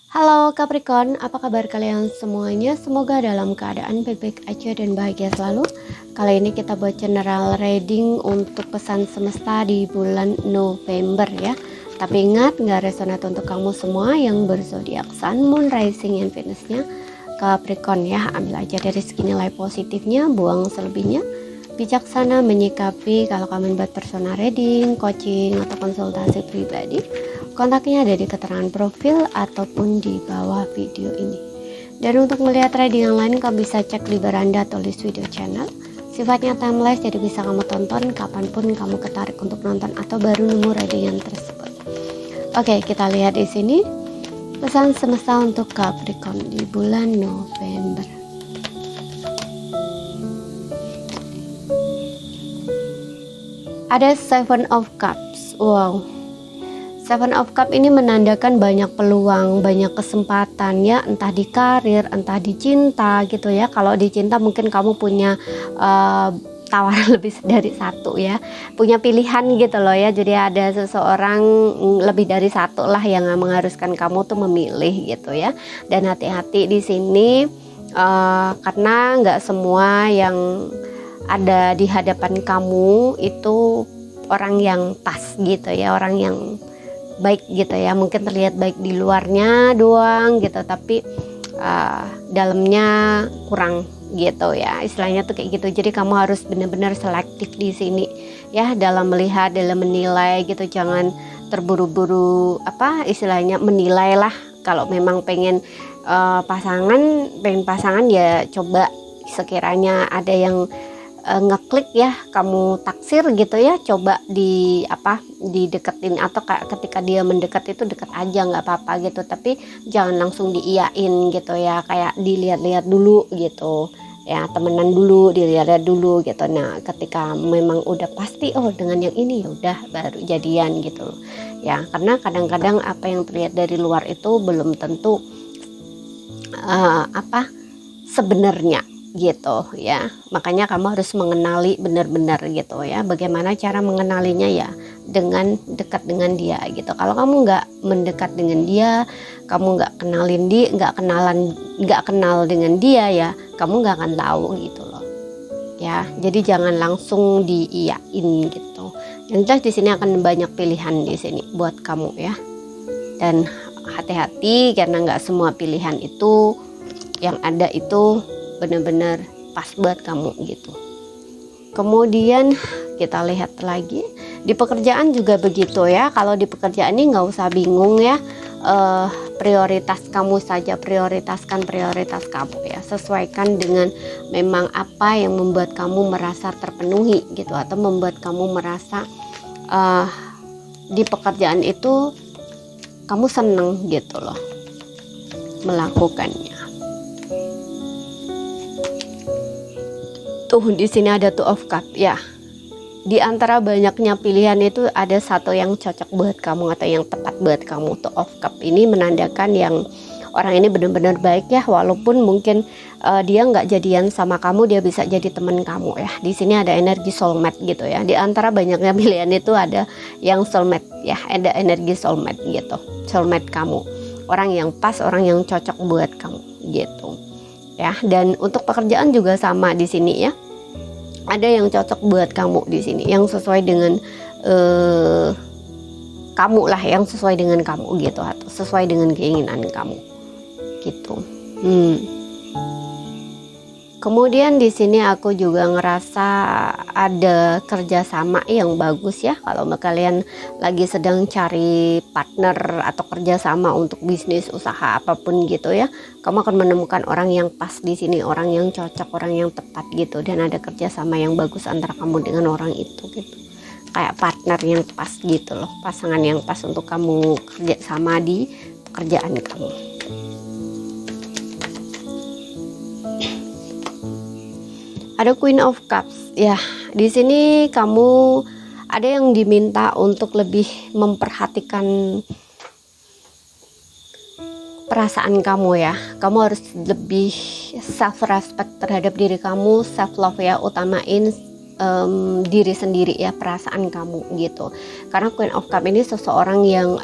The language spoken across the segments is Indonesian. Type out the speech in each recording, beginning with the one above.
Halo Capricorn, apa kabar kalian semuanya? Semoga dalam keadaan baik-baik aja dan bahagia selalu. Kali ini kita buat general reading untuk pesan semesta di bulan November ya. Tapi ingat, nggak resonate untuk kamu semua yang berzodiak Sun, Moon, Rising, and Venus-nya Capricorn ya. Ambil aja dari segi nilai positifnya, buang selebihnya. Bijaksana menyikapi kalau kamu buat personal reading, coaching, atau konsultasi pribadi. Kontaknya ada di keterangan profil ataupun di bawah video ini. Dan untuk melihat reading yang lain, kamu bisa cek di beranda atau list video channel. Sifatnya timeless, jadi bisa kamu tonton kapanpun kamu ketarik untuk nonton atau baru nemu reading yang tersebut. Oke, kita lihat di sini pesan semesta untuk Capricorn di bulan November. Ada Seven of Cups. Wow. Seven of Cups ini menandakan banyak peluang, banyak kesempatan ya, entah di karir, entah di cinta gitu ya. Kalau di cinta mungkin kamu punya tawaran lebih dari satu ya, punya pilihan gitu loh ya. Jadi ada seseorang lebih dari satu lah yang mengharuskan kamu tuh memilih gitu ya. Dan hati-hati di sini karena nggak semua yang ada di hadapan kamu itu orang yang pas gitu ya, orang yang baik gitu ya. Mungkin terlihat baik di luarnya doang gitu, tapi dalamnya kurang gitu ya, istilahnya tuh kayak gitu. Jadi kamu harus benar-benar selektif di sini ya, dalam melihat, dalam menilai gitu. Jangan terburu-buru istilahnya menilai lah. Kalau memang pengen pasangan ya coba, sekiranya ada yang ngeklik ya, kamu taksir gitu ya, coba dideketin, atau ketika dia mendekat itu dekat aja, nggak apa-apa gitu, tapi jangan langsung diiyain gitu ya, kayak dilihat-lihat dulu gitu ya, temenan dulu, dilihat dulu gitu. Nah ketika memang udah pasti dengan yang ini ya udah baru jadian gitu ya, karena kadang-kadang apa yang terlihat dari luar itu belum tentu sebenarnya gitu ya. Makanya kamu harus mengenali benar-benar gitu ya. Bagaimana cara mengenalinya ya, dengan dekat dengan dia gitu. Kalau kamu nggak mendekat dengan dia, kamu nggak kenalin dia, nggak kenal dengan dia ya, kamu nggak akan tahu gitu loh ya. Jadi jangan langsung diiyain gitu. Yang jelas di sini akan banyak pilihan di sini buat kamu ya. Dan hati-hati karena nggak semua pilihan itu yang ada itu benar-benar pas buat kamu gitu. Kemudian kita lihat lagi di pekerjaan juga begitu ya. Kalau di pekerjaan ini nggak usah bingung ya, prioritas kamu saja, prioritaskan prioritas kamu ya, sesuaikan dengan memang apa yang membuat kamu merasa terpenuhi gitu, atau membuat kamu merasa di pekerjaan itu kamu seneng gitu loh melakukannya. Tuh di sini ada Two of Cups ya. Di antara banyaknya pilihan itu ada satu yang cocok buat kamu atau yang tepat buat kamu. Two of Cups ini menandakan yang orang ini benar-benar baik ya, walaupun mungkin dia nggak jadian sama kamu, dia bisa jadi teman kamu ya. Di sini ada energi soulmate gitu ya. Di antara banyaknya pilihan itu ada yang soulmate ya, ada energi soulmate gitu. Soulmate kamu, orang yang pas, orang yang cocok buat kamu gitu. Ya, dan untuk pekerjaan juga sama di sini ya. Ada yang cocok buat kamu di sini, yang sesuai dengan kamu lah, yang sesuai dengan kamu gitu, atau sesuai dengan keinginan kamu gitu. Kemudian di sini aku juga ngerasa ada kerjasama yang bagus ya. Kalau kalian lagi sedang cari partner atau kerjasama untuk bisnis, usaha apapun gitu ya, kamu akan menemukan orang yang pas di sini, orang yang cocok, orang yang tepat gitu. Dan ada kerjasama yang bagus antara kamu dengan orang itu gitu. Kayak partner yang pas gitu loh, pasangan yang pas untuk kamu kerjasama di pekerjaan kamu. Ada Queen of Cups ya. Di sini kamu ada yang diminta untuk lebih memperhatikan perasaan kamu ya. Kamu harus lebih self respect terhadap diri kamu, self love ya, utamain diri sendiri ya, perasaan kamu gitu. Karena Queen of Cups ini seseorang yang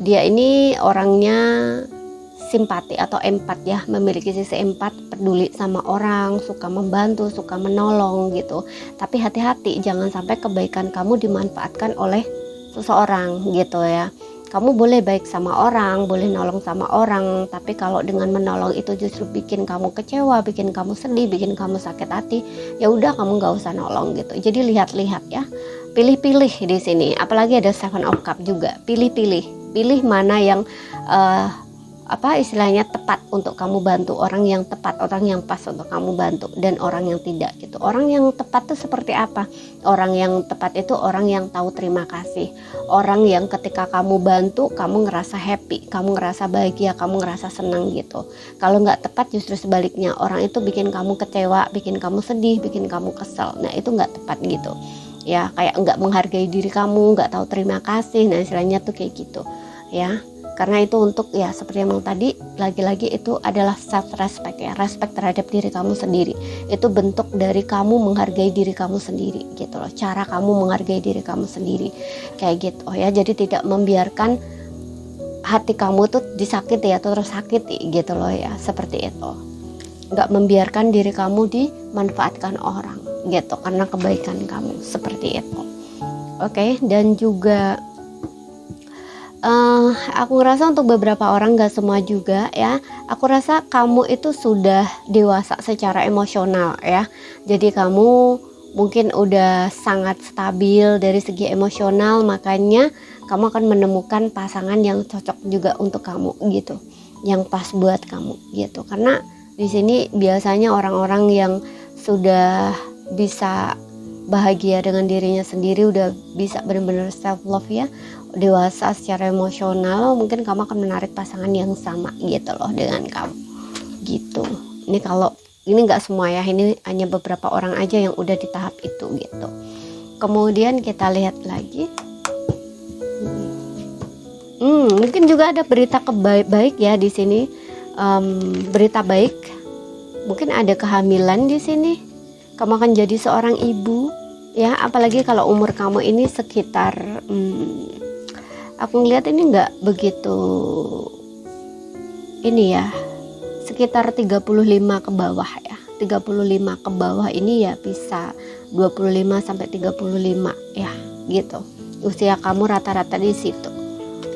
Dia ini orangnya simpati atau empat ya, memiliki sisi empat, peduli sama orang, suka membantu, suka menolong gitu. Tapi hati-hati, jangan sampai kebaikan kamu dimanfaatkan oleh seseorang gitu ya. Kamu boleh baik sama orang, boleh nolong sama orang, tapi kalau dengan menolong itu justru bikin kamu kecewa, bikin kamu sedih, bikin kamu sakit hati, ya udah kamu nggak usah nolong gitu. Jadi lihat-lihat ya, pilih-pilih di sini. Apalagi ada Seven of Cup juga, pilih-pilih, pilih mana yang istilahnya tepat untuk kamu bantu, orang yang tepat, orang yang pas untuk kamu bantu, dan orang yang tidak gitu. Orang yang tepat itu seperti apa? Orang yang tepat itu orang yang tahu terima kasih, orang yang ketika kamu bantu kamu ngerasa happy, kamu ngerasa bahagia, kamu ngerasa senang gitu. Kalau nggak tepat justru sebaliknya, orang itu bikin kamu kecewa, bikin kamu sedih, bikin kamu kesel. Nah itu nggak tepat gitu ya, kayak nggak menghargai diri kamu, nggak tahu terima kasih. Nah istilahnya tuh kayak gitu ya. Karena itu untuk ya seperti yang tadi, lagi-lagi itu adalah self respect ya, respect terhadap diri kamu sendiri. Itu bentuk dari kamu menghargai diri kamu sendiri gitu loh, cara kamu menghargai diri kamu sendiri kayak gitu ya. Jadi tidak membiarkan hati kamu tuh disakiti atau terus sakiti gitu loh ya, seperti itu. Nggak membiarkan diri kamu dimanfaatkan orang gitu karena kebaikan kamu, seperti itu. Oke, dan juga aku rasa untuk beberapa orang, gak semua juga ya, aku rasa kamu itu sudah dewasa secara emosional ya. Jadi kamu mungkin udah sangat stabil dari segi emosional, makanya kamu akan menemukan pasangan yang cocok juga untuk kamu gitu, yang pas buat kamu gitu. Karena di sini biasanya orang-orang yang sudah bisa bahagia dengan dirinya sendiri, udah bisa benar-benar self love ya, dewasa secara emosional, mungkin kamu akan menarik pasangan yang sama gitu loh dengan kamu gitu. Ini kalau ini nggak semua ya, ini hanya beberapa orang aja yang udah di tahap itu gitu. Kemudian kita lihat lagi, mungkin juga ada berita baik ya di sini. Berita baik, mungkin ada kehamilan di sini. Kamu akan jadi seorang ibu ya, apalagi kalau umur kamu ini sekitar aku ngeliat ini nggak begitu ini ya, sekitar 35 ke bawah ya. 35 ke bawah ini ya bisa 25 sampai 35 ya gitu. Usia kamu rata-rata di situ.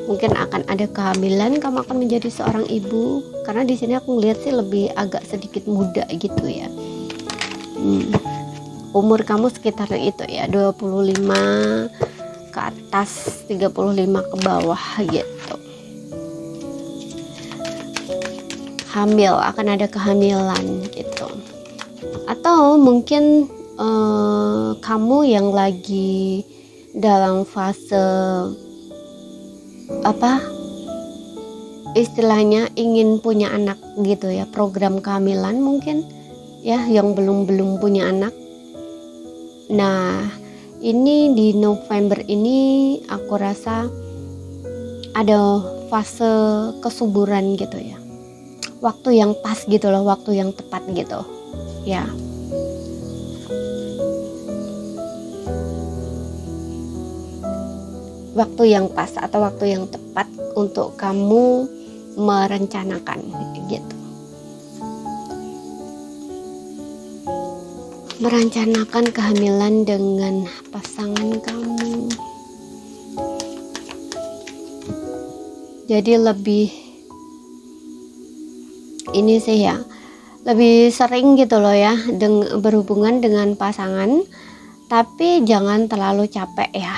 Mungkin akan ada kehamilan, kamu akan menjadi seorang ibu, karena di sini aku ngeliat sih lebih agak sedikit muda gitu ya. Umur kamu sekitar itu ya, 25 ke atas, 35 ke bawah gitu. Hamil, akan ada kehamilan gitu. Atau mungkin kamu yang lagi dalam fase istilahnya ingin punya anak gitu ya, program kehamilan mungkin ya, yang belum punya anak. Nah ini di November ini aku rasa ada fase kesuburan gitu ya, waktu yang pas gitu loh, waktu yang tepat gitu ya. Waktu yang pas atau waktu yang tepat untuk kamu merencanakan gitu, merencanakan kehamilan dengan pasangan kamu. Jadi lebih ini sih ya, lebih sering gitu loh ya berhubungan dengan pasangan, tapi jangan terlalu capek ya.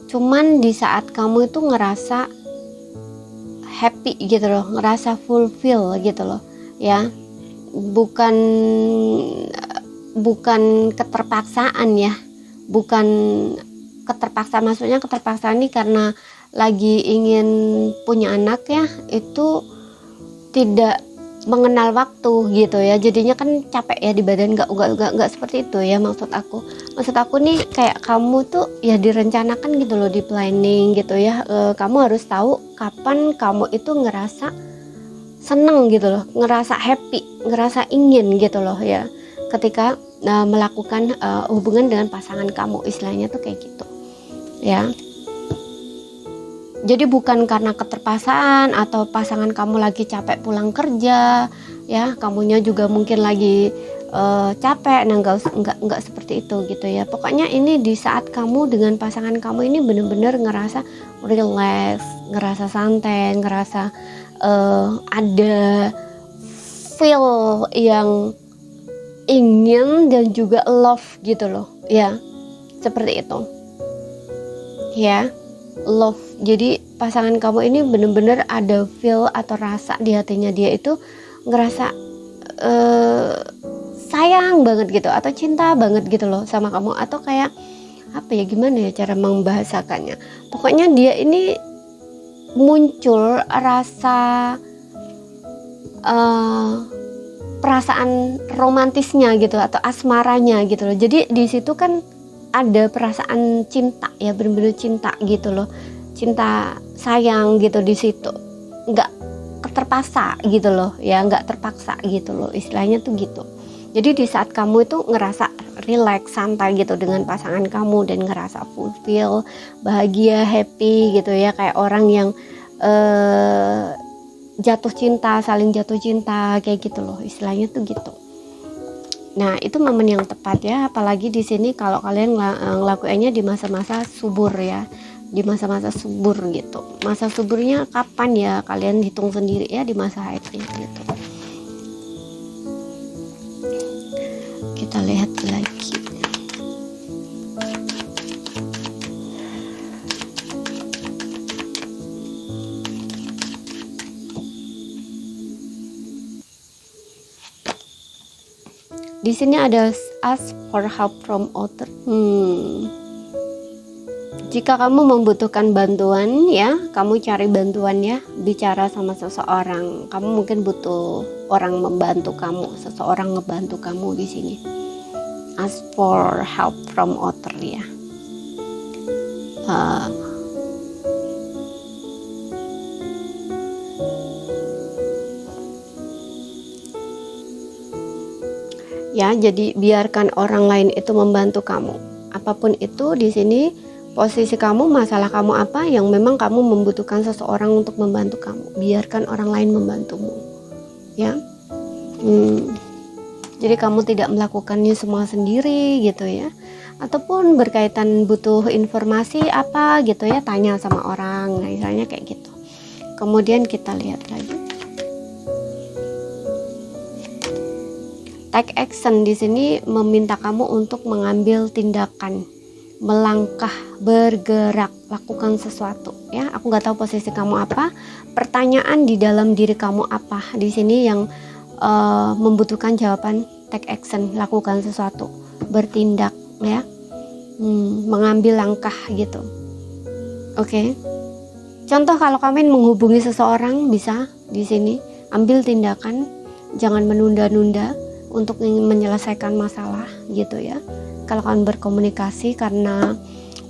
Cuman di saat kamu itu ngerasa happy gitu loh, ngerasa fulfill gitu loh ya, bukan keterpaksaan ya, bukan keterpaksaan, maksudnya keterpaksaan ini karena lagi ingin punya anak ya, itu tidak mengenal waktu gitu ya, jadinya kan capek ya di badan. Nggak seperti itu ya maksud aku nih, kayak kamu tuh ya direncanakan gitu loh, di planning gitu ya. Kamu harus tahu kapan kamu itu ngerasa seneng gitu loh, ngerasa happy, ngerasa ingin gitu loh ya, ketika melakukan hubungan dengan pasangan kamu, istilahnya tuh kayak gitu ya. Jadi bukan karena keterpaksaan atau pasangan kamu lagi capek pulang kerja, ya, kamunya juga mungkin lagi capek. Nah, enggak seperti itu gitu ya. Pokoknya ini di saat kamu dengan pasangan kamu ini bener-bener ngerasa relax, ngerasa santai, ngerasa ada feel yang ingin dan juga love gitu loh, ya, seperti itu, ya, love. Jadi pasangan kamu ini bener-bener ada feel atau rasa di hatinya dia itu ngerasa sayang banget gitu atau cinta banget gitu loh sama kamu, atau kayak apa ya, gimana ya cara membahasakannya. Pokoknya dia ini muncul rasa perasaan romantisnya gitu atau asmaranya gitu loh. Jadi di situ kan ada perasaan cinta ya, bener-bener cinta gitu loh, cinta sayang gitu di situ, nggak terpaksa gitu loh ya, nggak terpaksa gitu loh istilahnya tuh gitu. Jadi di saat kamu itu ngerasa relax, santai gitu dengan pasangan kamu dan ngerasa fulfill, bahagia, happy gitu ya, kayak orang yang jatuh cinta, saling jatuh cinta kayak gitu loh istilahnya tuh gitu. Nah, itu momen yang tepat ya, apalagi di sini kalau kalian ngelakuinnya di masa-masa subur ya, di masa-masa subur gitu. Masa suburnya kapan ya, kalian hitung sendiri ya di masa haidnya gitu. Kita lihat lagi. Di sini ada ask for help from other. Jika kamu membutuhkan bantuan ya, kamu cari bantuan ya, bicara sama seseorang. Kamu mungkin butuh orang membantu kamu, seseorang ngebantu kamu di sini. Ask for help from other ya. Ya, jadi biarkan orang lain itu membantu kamu. Apapun itu di sini posisi kamu, masalah kamu apa yang memang kamu membutuhkan seseorang untuk membantu kamu. Biarkan orang lain membantumu. Ya. Jadi kamu tidak melakukannya semua sendiri gitu ya. Ataupun berkaitan butuh informasi apa gitu ya, tanya sama orang. Nah, misalnya kayak gitu. Kemudian kita lihat lagi. Take action di sini meminta kamu untuk mengambil tindakan, melangkah, bergerak, lakukan sesuatu. Ya, aku nggak tahu posisi kamu apa, pertanyaan di dalam diri kamu apa di sini yang membutuhkan jawaban. Take action, lakukan sesuatu, bertindak, ya, mengambil langkah gitu. Oke. Contoh kalau kamu menghubungi seseorang bisa di sini ambil tindakan, jangan menunda-nunda untuk menyelesaikan masalah gitu ya. Kalau kalian berkomunikasi karena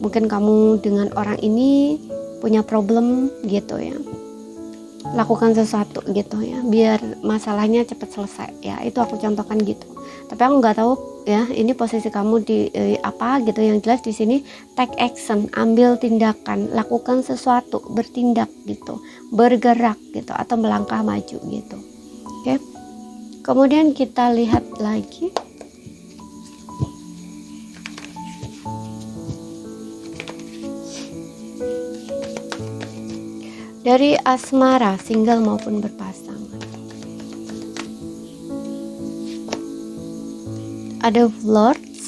mungkin kamu dengan orang ini punya problem gitu ya, lakukan sesuatu gitu ya biar masalahnya cepat selesai ya. Itu aku contohkan gitu, tapi aku nggak tahu ya ini posisi kamu di apa gitu. Yang jelas di sini take action, ambil tindakan, lakukan sesuatu, bertindak gitu, bergerak gitu, atau melangkah maju gitu. Oke. Kemudian kita lihat lagi. Dari asmara, single maupun berpasangan. Ada flirts,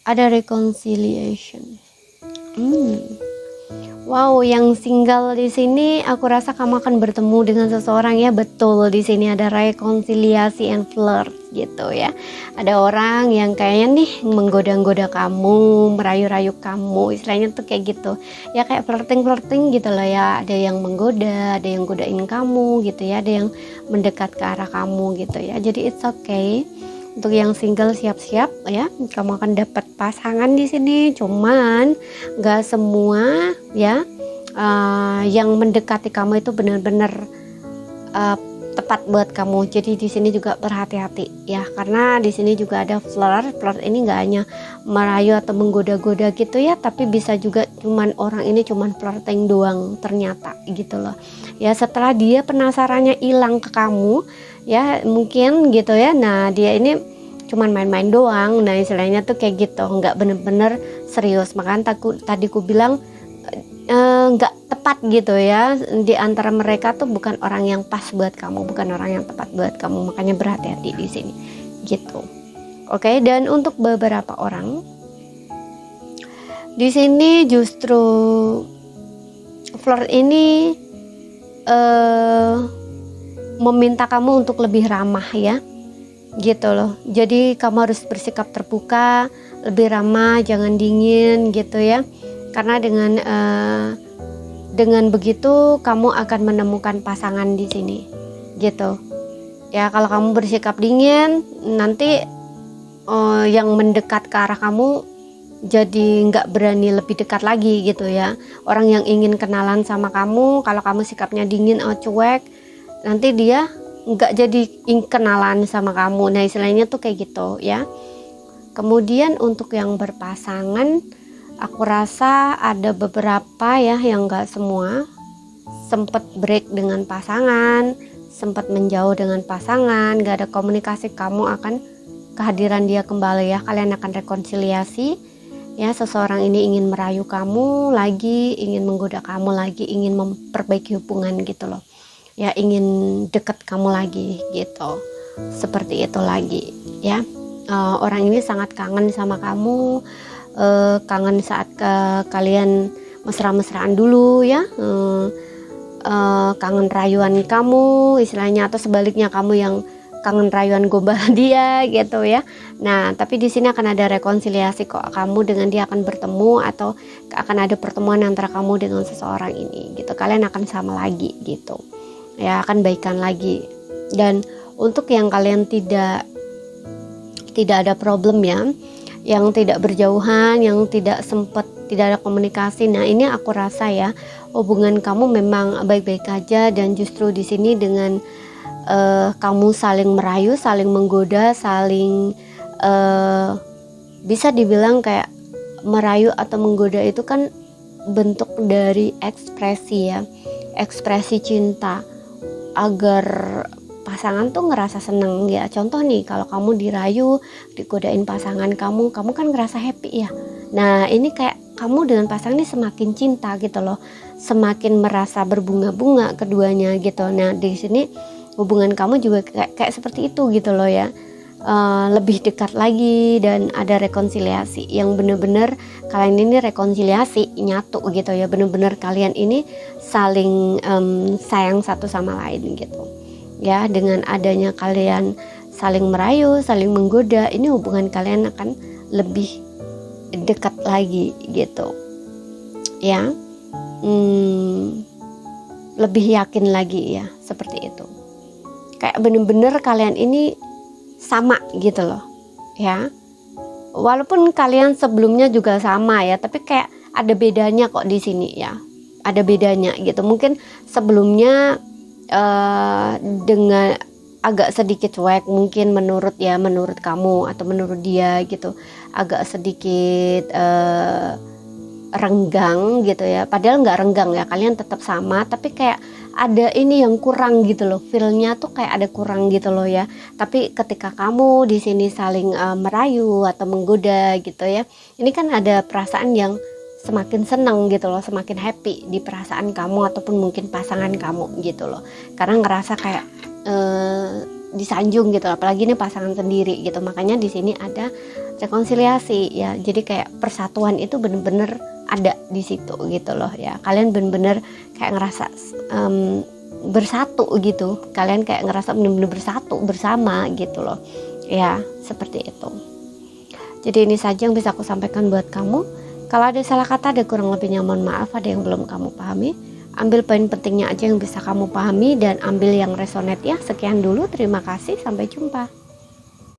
ada reconciliation. Wow, yang single di sini aku rasa kamu akan bertemu dengan seseorang ya. Betul, di sini ada rekonsiliasi and flirt gitu ya. Ada orang yang kayaknya nih menggoda-goda kamu, merayu-rayu kamu, istilahnya tuh kayak gitu. Ya kayak flirting gitu lah ya. Ada yang menggoda, ada yang godain kamu gitu ya, ada yang mendekat ke arah kamu gitu ya. Jadi it's okay. Untuk yang single siap-siap ya, kamu akan dapat pasangan di sini. Cuman nggak semua ya yang mendekati kamu itu benar-benar tepat tepat buat kamu. Jadi di sini juga berhati-hati ya, karena di sini juga ada flirt. Flirt ini nggak hanya merayu atau menggoda-goda gitu ya, tapi bisa juga orang ini cuman flirting doang ternyata gitu loh. Ya setelah dia penasarannya hilang ke kamu ya mungkin gitu ya. Nah dia ini cuman main-main doang. Nah istilahnya tuh kayak gitu, nggak bener-bener serius. Makanya tadi ku bilang nggak tepat gitu ya, di antara mereka tuh bukan orang yang pas buat kamu, bukan orang yang tepat buat kamu. Makanya berhati-hati di sini gitu. Oke, dan untuk beberapa orang di sini justru flirt ini meminta kamu untuk lebih ramah ya gitu loh. Jadi kamu harus bersikap terbuka, lebih ramah, jangan dingin gitu ya. Karena dengan begitu kamu akan menemukan pasangan di sini gitu ya. Kalau kamu bersikap dingin, nanti yang mendekat ke arah kamu jadi nggak berani lebih dekat lagi gitu ya. Orang yang ingin kenalan sama kamu, kalau kamu sikapnya dingin atau cuek, nanti dia nggak jadi kenalan sama kamu. Nah istilahnya tuh kayak gitu ya. Kemudian untuk yang berpasangan, aku rasa ada beberapa ya, yang gak semua, sempat break dengan pasangan, sempat menjauh dengan pasangan, gak ada komunikasi. Kamu akan kehadiran dia kembali ya, kalian akan rekonsiliasi ya. Seseorang ini ingin merayu kamu lagi, ingin menggoda kamu lagi, ingin memperbaiki hubungan gitu loh ya, ingin deket kamu lagi gitu, seperti itu lagi ya. Orang ini sangat kangen sama kamu, kangen saat kalian mesra-mesraan dulu ya, kangen rayuan kamu istilahnya, atau sebaliknya kamu yang kangen rayuan gombal dia gitu ya. Nah tapi di sini akan ada rekonsiliasi kok, kamu dengan dia akan bertemu, atau akan ada pertemuan antara kamu dengan seseorang ini gitu. Kalian akan sama lagi gitu ya, akan baikan lagi. Dan untuk yang kalian tidak ada problem ya, yang tidak berjauhan, yang tidak ada komunikasi. Nah ini aku rasa ya, hubungan kamu memang baik-baik aja. Dan justru di sini dengan kamu saling merayu, saling menggoda, saling bisa dibilang kayak merayu atau menggoda itu kan bentuk dari ekspresi ya, ekspresi cinta agar pasangan tuh ngerasa seneng ya. Contoh nih, kalau kamu dirayu, digodain pasangan kamu kan ngerasa happy ya. Nah ini kayak kamu dengan pasangan ini semakin cinta gitu loh, semakin merasa berbunga-bunga keduanya gitu. Nah di sini hubungan kamu juga kayak seperti itu gitu loh ya, lebih dekat lagi dan ada rekonsiliasi yang bener-bener kalian ini rekonsiliasi nyatu gitu ya, bener-bener kalian ini saling sayang satu sama lain gitu ya. Dengan adanya kalian saling merayu, saling menggoda, ini hubungan kalian akan lebih dekat lagi gitu ya, lebih yakin lagi ya, seperti itu. Kayak bener-bener kalian ini sama gitu loh ya. Walaupun kalian sebelumnya juga sama ya, tapi kayak ada bedanya kok di sini ya, ada bedanya gitu. Mungkin sebelumnya dengan agak sedikit cuek mungkin menurut kamu atau menurut dia gitu, agak sedikit renggang gitu ya. Padahal nggak renggang ya, kalian tetap sama, tapi kayak ada ini yang kurang gitu loh, feelnya tuh kayak ada kurang gitu loh ya. Tapi ketika kamu di sini saling merayu atau menggoda gitu ya, ini kan ada perasaan yang semakin senang gitu loh, semakin happy di perasaan kamu ataupun mungkin pasangan kamu gitu loh, karena ngerasa kayak disanjung gitu, apalagi ini pasangan sendiri gitu. Makanya di sini ada rekonsiliasi ya, jadi kayak persatuan itu bener-bener ada di situ gitu loh ya. Kalian bener-bener kayak ngerasa bersatu gitu, kalian kayak ngerasa bener-bener bersatu bersama gitu loh ya, seperti itu. Jadi ini saja yang bisa aku sampaikan buat kamu. Kalau ada salah kata, ada kurang lebihnya mohon maaf. Ada yang belum kamu pahami, ambil poin pentingnya aja yang bisa kamu pahami dan ambil yang resonate ya. Sekian dulu, terima kasih, sampai jumpa.